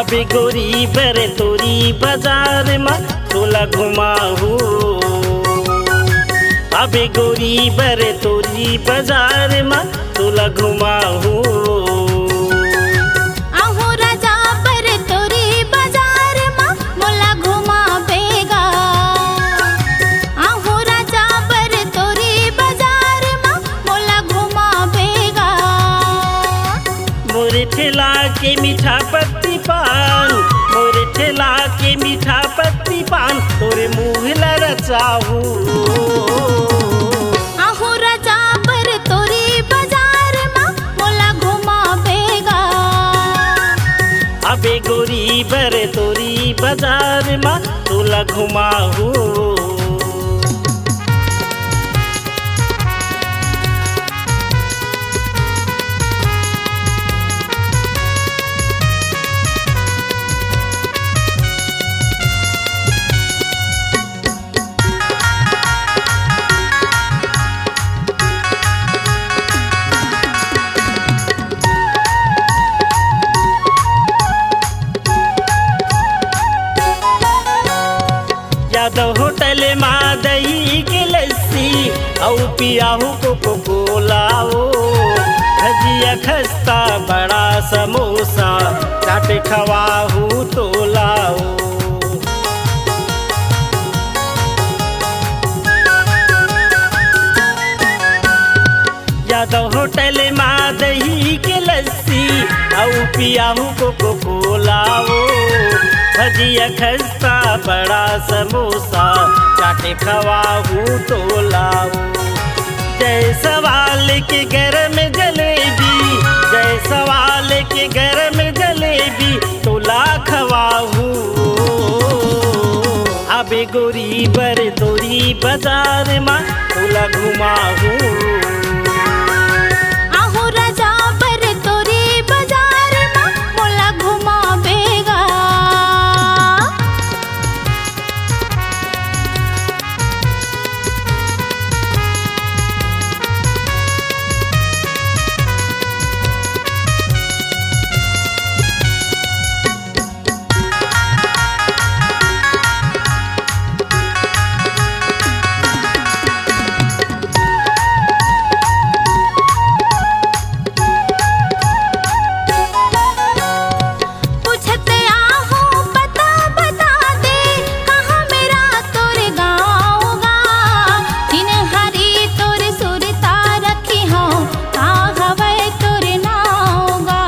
अबे गोरी बरे तोरी बाजार में तोला घुमाहू। अबे गोरी बरे तोरी बाजार में तोला घुमाहू। आहू राजा बरे तोरी बाजार में मोला घुमावेगा। आहू राजा बरे तोरी बाजार में मोला घुमावेगा। मोरे ठेला के मीठा पत्ती पान, मोरे ठेला के मीठा पत्ती पान तोरे मुँह ला रचाहू। आहू राजा बरे तोरी बाजार में मोला घुमावेगा। अबे गोरी बरे तोरी बाजार में तोला घुमाहू। यादव होटल में दही के लस्सी औ पियाहू कोको कोला ओ। भजिया खस्ता बड़ा समोसा चाट खवाहू तोलाओ। यादव होटल में दही के लस्सी औ पियाहू कोको कोला ओ। भजिया खस्ता बड़ा समोसा चाटे खवाहू तोलाओ। जय सवाल के घर में जलेबी, जय सवाल के घर में जलेबी तोला खवाहू। अबे गोरी बरे तोरी बाजार में तोला घुमाहू। आहू राजा बरे तोरी बाजार में मोला घुमावेगा। पूछते आहू पता बता दे कहाँ मेरा तोरे गाँव गा। चिन्हारी तोरे सुरता रखी हूँ का हवे तोरे नाव गा।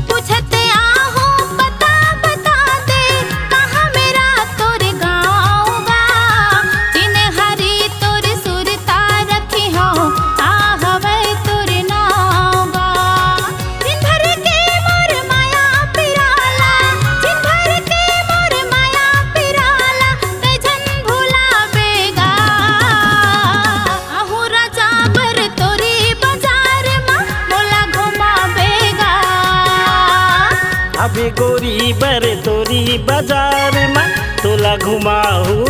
पूछते आहू पता बता दे कहाँ मेरा तोरे गाँव गा। चिन्हारी तोरे सुरता रखी हूँ का हवे तोरे नाव गा। दिन भर के मोर माया पिराला, दिन भर के मोर माया पिराला कैजन भुलावेगा। आहू राजा बरे तोरी बाजार में मोला घुमावेगा। अबे गोरी बरे तोरी बाजार में तोला घुमाहू।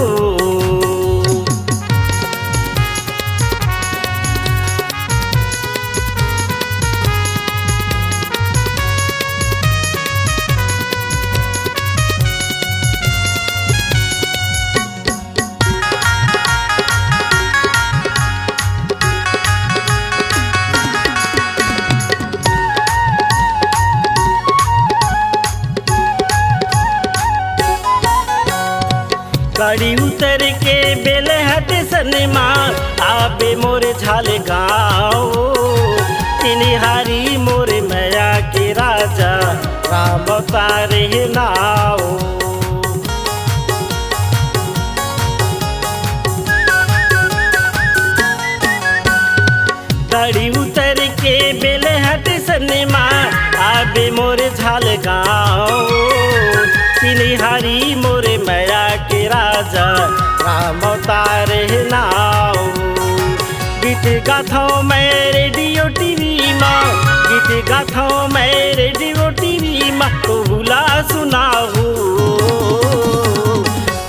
गाड़ी उतर के बेलहट सनमा आबे मोरे झाल गाँव। तिनिहारी मोरे मैया के राजा राम अवतारे नाव। गाड़ी उतर के बेलहट सनमा आबे मोरे झाल गाँव। तिनिहारी मोरे मैया के राजा राम अवतारे नाव। गीत गाथों में रेडियो टीवी माँ, गीत गाथों में रेडियो टीवी माँ तो भूला सुनाहू।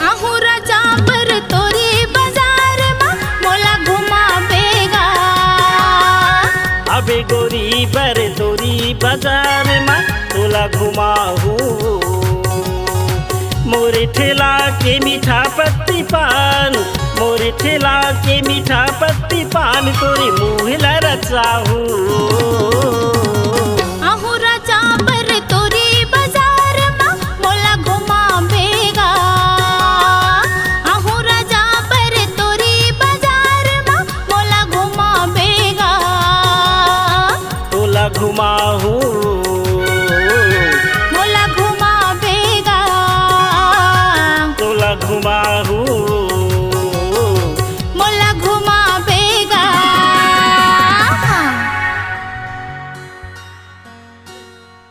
आहू राजा बरे तोरी बाजार में मोला घुमावेगा। रे गोरी बर तोरी बाजार में तोला घुमाहू। मोरे ठेला के मीठा पत्ती पान, मोरे ठेला के मीठा पत्ती पान तोरी मुँह ला रचाहू। आहू राजा बर तोरी बाजार मा मोला घुमावेगा। आहू राजा बर तोरी बाजार मा मोला घुमावेगा। तोला घुमाहू